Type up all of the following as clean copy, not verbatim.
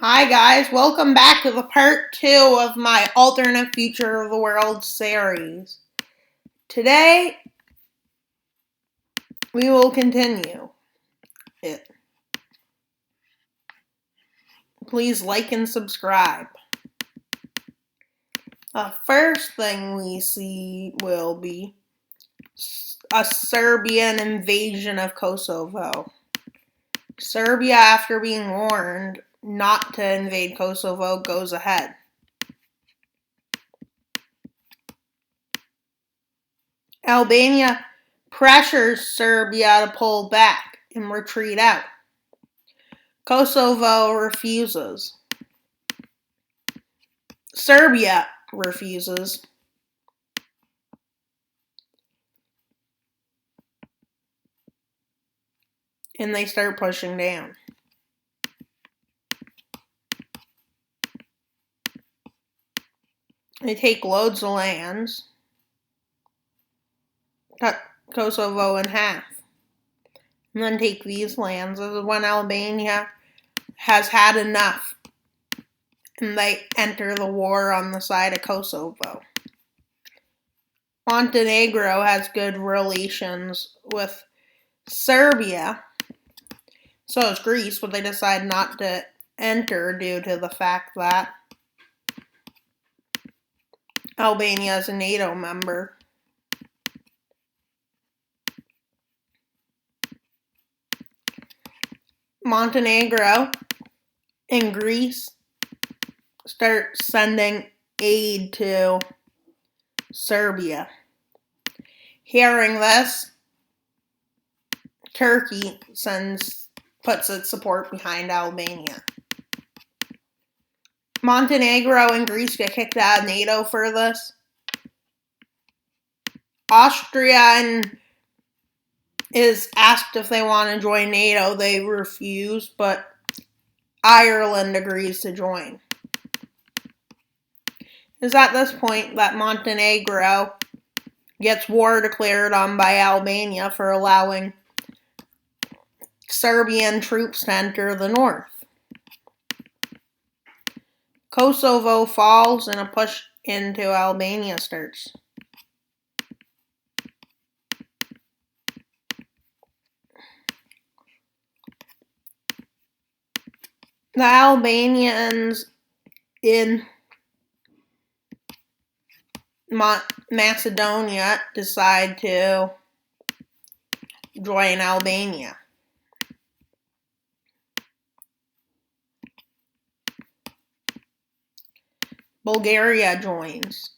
Hi guys, welcome back to the part 2 of my alternate future of the world series. Today, we will continue it. Please like and subscribe. The first thing we see will be a Serbian invasion of Kosovo. Serbia, after being warned not to invade Kosovo, goes ahead. Albania pressures Serbia to pull back and retreat out. Kosovo refuses. Serbia refuses. And they start pushing down. They take loads of lands, cut Kosovo in half, and then take these lands. This is when Albania has had enough, and they enter the war on the side of Kosovo. Montenegro has good relations with Serbia, so does Greece, but they decide not to enter due to the fact that Albania is a NATO member. Montenegro and Greece start sending aid to Serbia. Hearing this, Turkey puts its support behind Albania. Montenegro and Greece get kicked out of NATO for this. Austria is asked if they want to join NATO. They refuse, but Ireland agrees to join. It's at this point that Montenegro gets war declared on by Albania for allowing Serbian troops to enter the north. Kosovo falls and a push into Albania starts. The Albanians in Macedonia decide to join Albania. Bulgaria joins.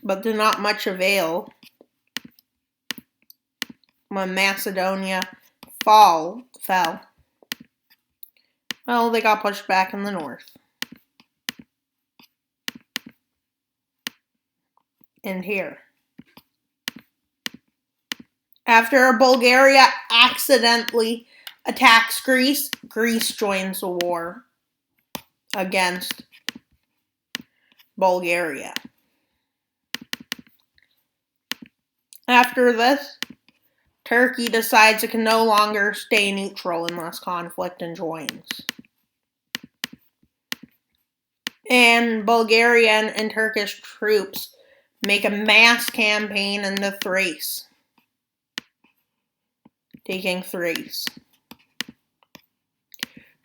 But to not much avail when Macedonia fell. Well, they got pushed back in the north. And here. After Bulgaria accidentally attacks Greece, Greece joins the war against Bulgaria. After this, Turkey decides it can no longer stay neutral in this conflict and joins. And Bulgarian and Turkish troops make a mass campaign into Thrace, taking Thrace.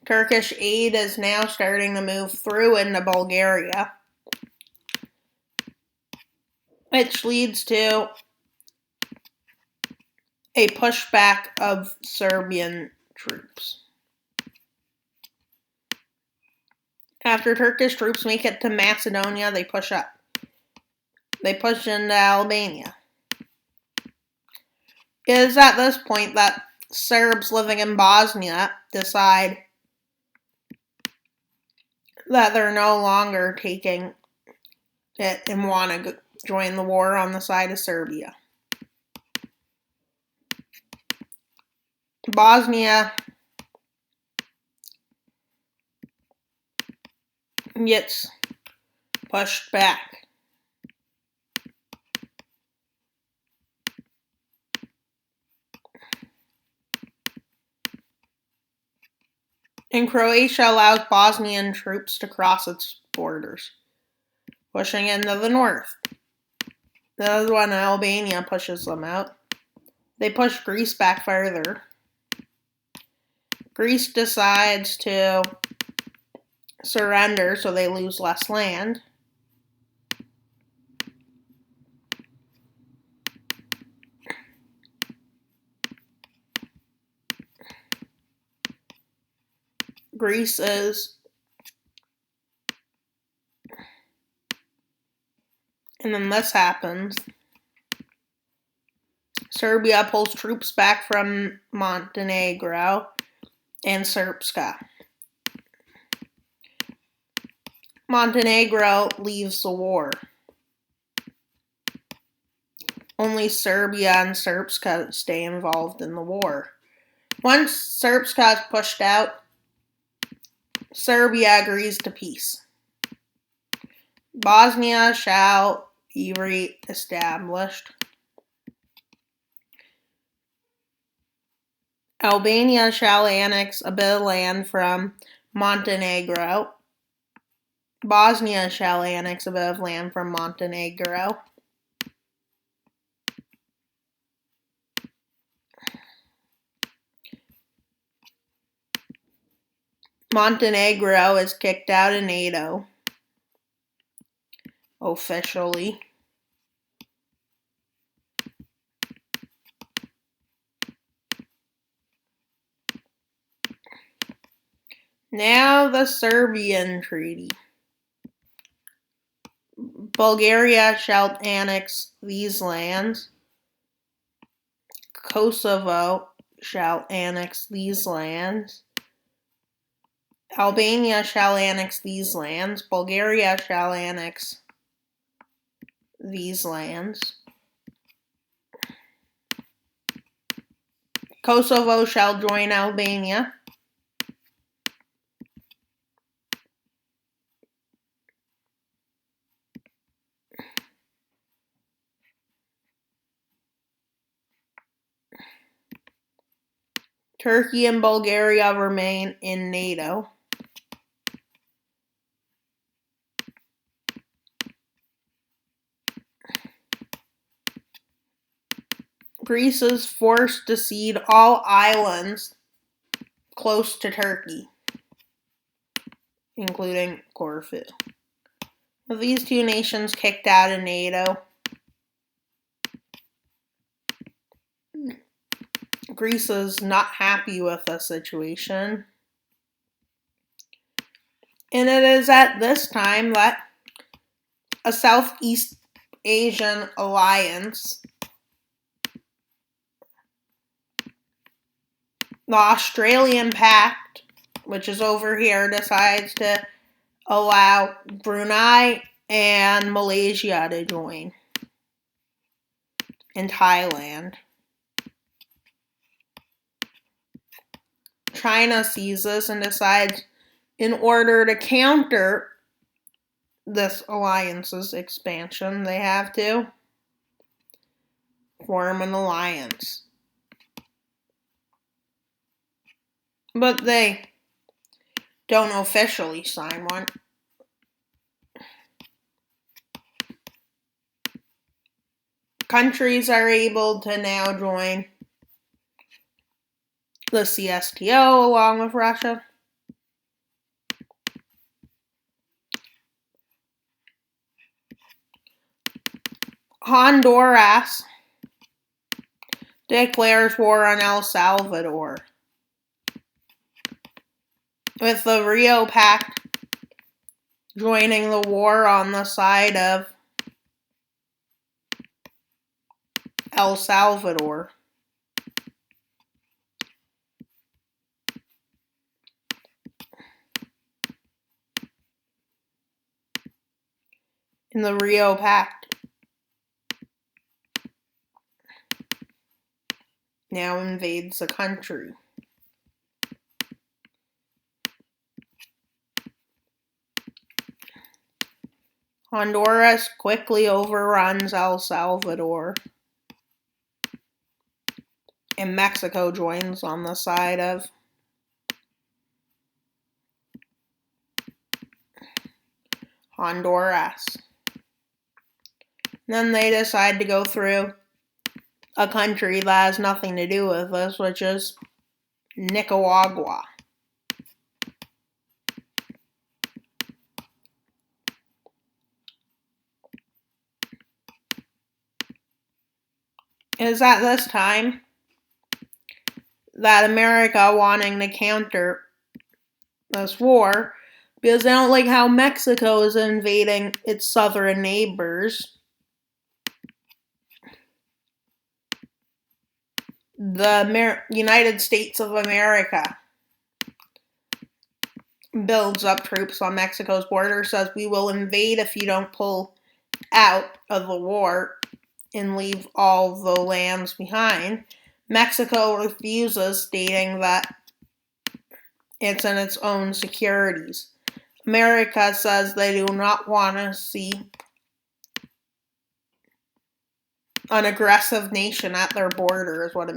Turkish aid is now starting to move through into Bulgaria, which leads to a pushback of Serbian troops. After Turkish troops make it to Macedonia, they push up. They push into Albania. It is at this point that Serbs living in Bosnia decide that they're no longer taking it and want to join the war on the side of Serbia. Bosnia gets pushed back. And Croatia allows Bosnian troops to cross its borders, pushing into the north. This is when Albania pushes them out. They push Greece back further. Greece decides to surrender so they lose less land. Greece is, and then this happens. Serbia pulls troops back from Montenegro and Srpska. Montenegro leaves the war. Only Serbia and Srpska stay involved in the war. Once Srpska is pushed out, Serbia agrees to peace. Bosnia shall be re-established. Albania shall annex a bit of land from Montenegro. Bosnia shall annex a bit of land from Montenegro. Montenegro is kicked out of NATO officially. Now the Serbian Treaty. Bulgaria shall annex these lands. Kosovo shall annex these lands. Albania shall annex these lands. Bulgaria shall annex these lands. Kosovo shall join Albania. Turkey and Bulgaria remain in NATO. Greece is forced to cede all islands close to Turkey, including Corfu. With these two nations kicked out of NATO, Greece is not happy with the situation. And it is at this time that a Southeast Asian alliance, the Australian Pact, which is over here, decides to allow Brunei and Malaysia to join, and Thailand. China sees this and decides, in order to counter this alliance's expansion, they have to form an alliance. But they don't officially sign one. Countries are able to now join the CSTO along with Russia. Honduras declares war on El Salvador, with the Rio Pact joining the war on the side of El Salvador. In the Rio Pact now invades the country. Honduras quickly overruns El Salvador, and Mexico joins on the side of Honduras. Then they decide to go through a country that has nothing to do with us, which is Nicaragua. It is at this time that America, wanting to counter this war, because they don't like how Mexico is invading its southern neighbors, the United States of America builds up troops on Mexico's border, says we will invade if you don't pull out of the war and leave all the lands behind. Mexico refuses, stating that it's in its own securities. America says they do not want to see an aggressive nation at their border, is what it.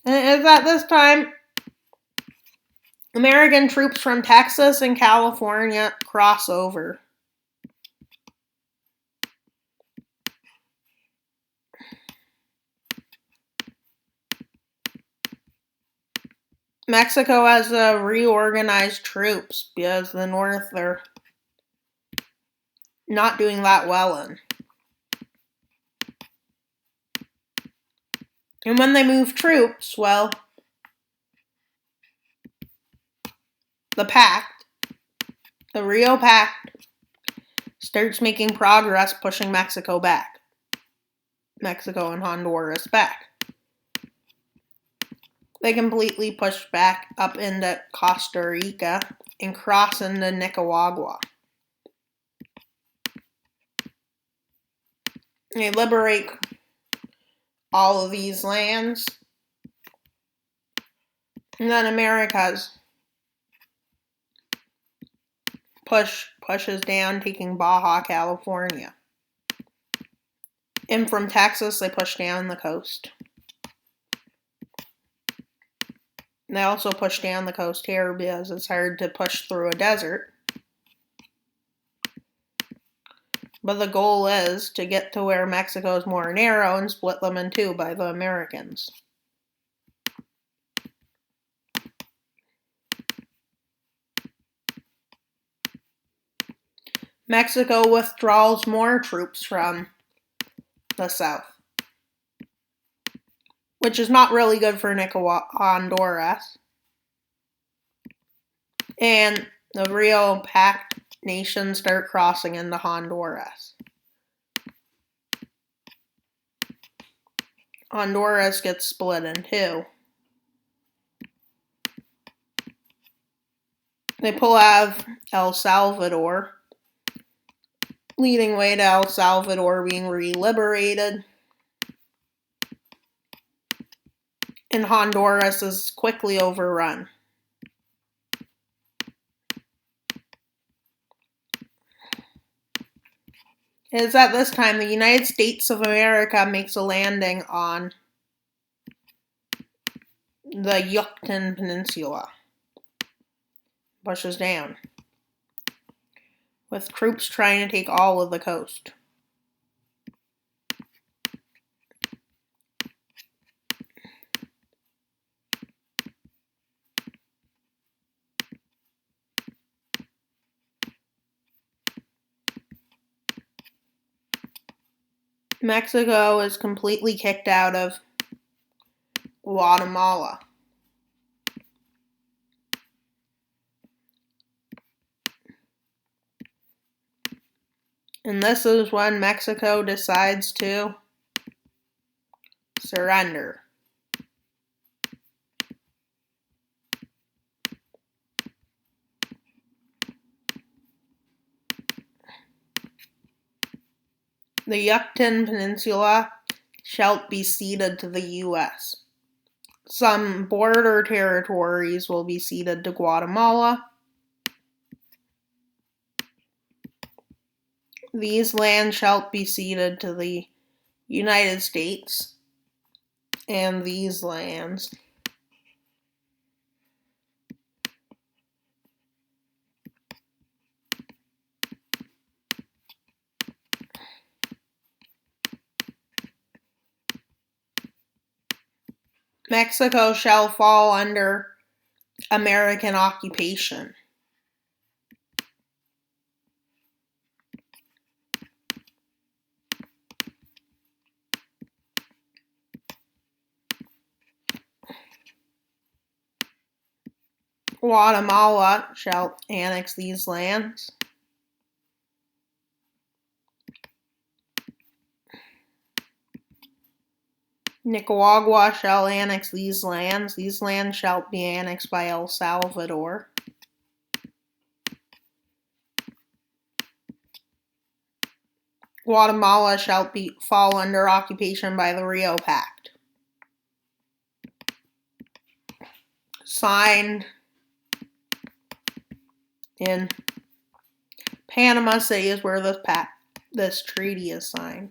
And it's at this time American troops from Texas and California cross over. Mexico has reorganized troops because the North they're not doing that well in. And when they move troops, well, the Pact, the Rio Pact, starts making progress pushing Mexico back. Mexico and Honduras back. They completely push back up into Costa Rica and cross into Nicaragua. They liberate all of these lands. And then America's pushes down, taking Baja California. And from Texas, they push down the coast. They also push down the coast here because it's hard to push through a desert. But the goal is to get to where Mexico is more narrow and split them in two by the Americans. Mexico withdraws more troops from the south, which is not really good for Honduras. And the Rio Pact nations start crossing into Honduras. Honduras gets split in two. They pull out of El Salvador, leading way to El Salvador being re-liberated. And Honduras is quickly overrun. It is at this time the United States of America makes a landing on the Yucatan Peninsula. Pushes down, with troops trying to take all of the coast. Mexico is completely kicked out of Guatemala. And this is when Mexico decides to surrender. The Yucatan Peninsula shall be ceded to the U.S. Some border territories will be ceded to Guatemala. These lands shall be ceded to the United States, and these lands Mexico shall fall under American occupation. Guatemala shall annex these lands. Nicaragua shall annex these lands. These lands shall be annexed by El Salvador. Guatemala shall fall under occupation by the Rio Pact. Signed in Panama City is where this treaty is signed.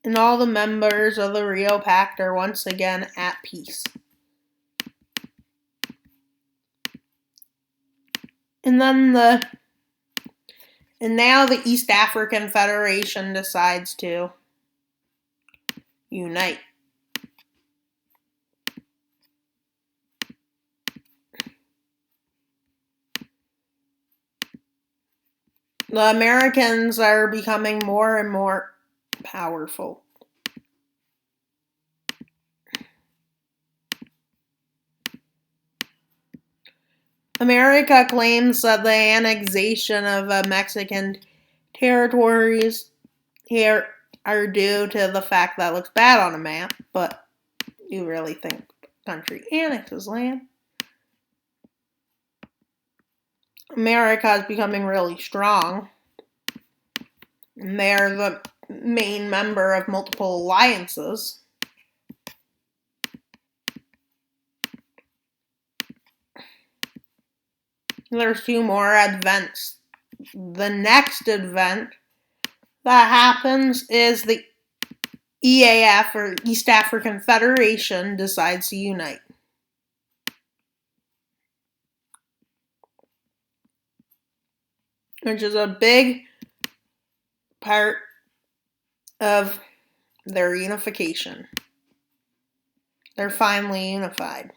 And all the members of the Rio Pact are once again at peace. And now the East African Federation decides to unite. The Americans are becoming more and more powerful. America claims that the annexation of Mexican territories here are due to the fact that it looks bad on a map, but you really think the country annexes land? America is becoming really strong, and they're the main member of multiple alliances. There's 2 more events. The next event that happens is the EAF, or East African Federation, decides to unite. Which is a big part of their unification. They're finally unified.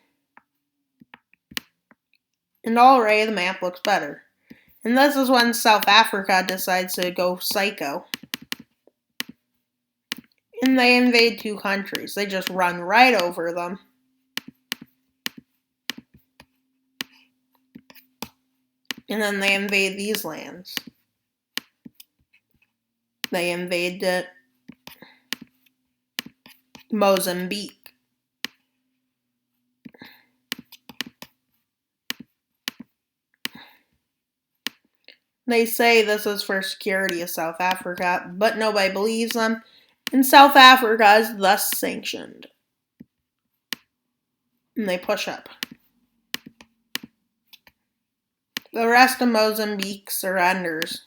And already the map looks better. And this is when South Africa decides to go psycho. And they invade 2 countries. They just run right over them. And then they invade these lands. They invade Mozambique. They say this is for security of South Africa, but nobody believes them, and South Africa is thus sanctioned. And they push up. The rest of Mozambique surrenders.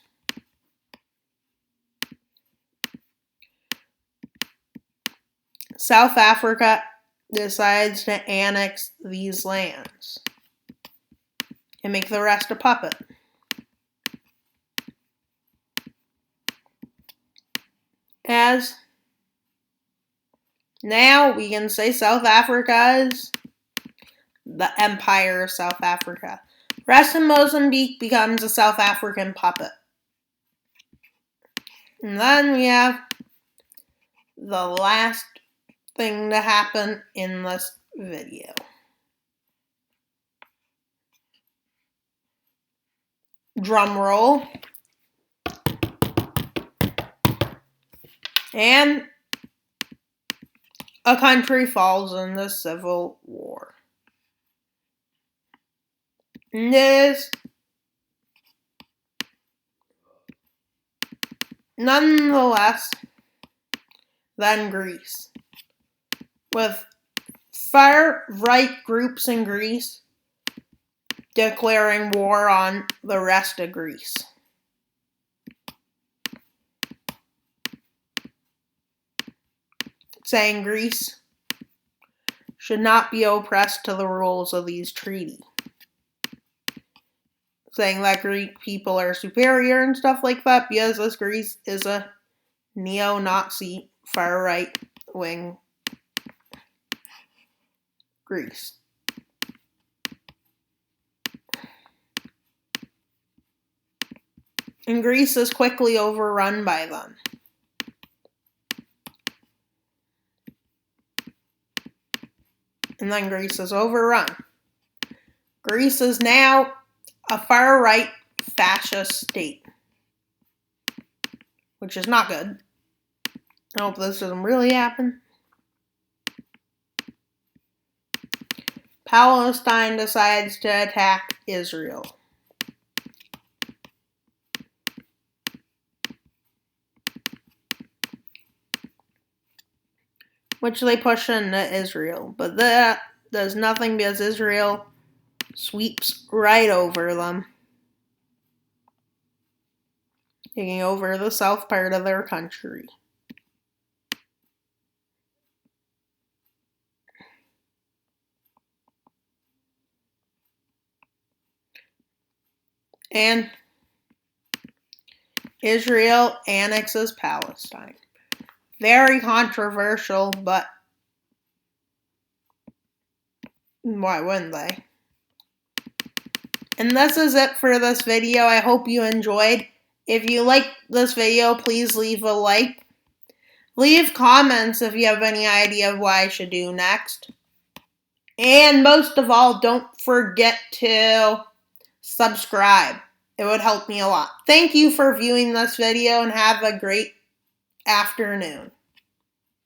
South Africa decides to annex these lands and make the rest a puppet. As now we can say South Africa is the Empire of South Africa. The rest of Mozambique becomes a South African puppet. And then we have the last thing to happen in this video. Drum roll. And a country falls in the Civil War. And it is nonetheless than Greece, with far-right groups in Greece declaring war on the rest of Greece. Saying Greece should not be oppressed to the rules of these treaties. Saying that Greek people are superior and stuff like that because this Greece is a neo-Nazi far-right wing Greece. And Greece is quickly overrun by them. And then Greece is overrun. Greece is now a far-right fascist state, which is not good. I hope this doesn't really happen. Palestine decides to attack Israel. Which they push into Israel. But that does nothing because Israel sweeps right over them, taking over the south part of their country. And Israel annexes Palestine. Very controversial, but why wouldn't they? And this is it for this video. I hope you enjoyed. If you liked this video, please leave a like. Leave comments if you have any idea of what I should do next. And most of all, don't forget to subscribe. It would help me a lot. Thank you for viewing this video and have a great afternoon.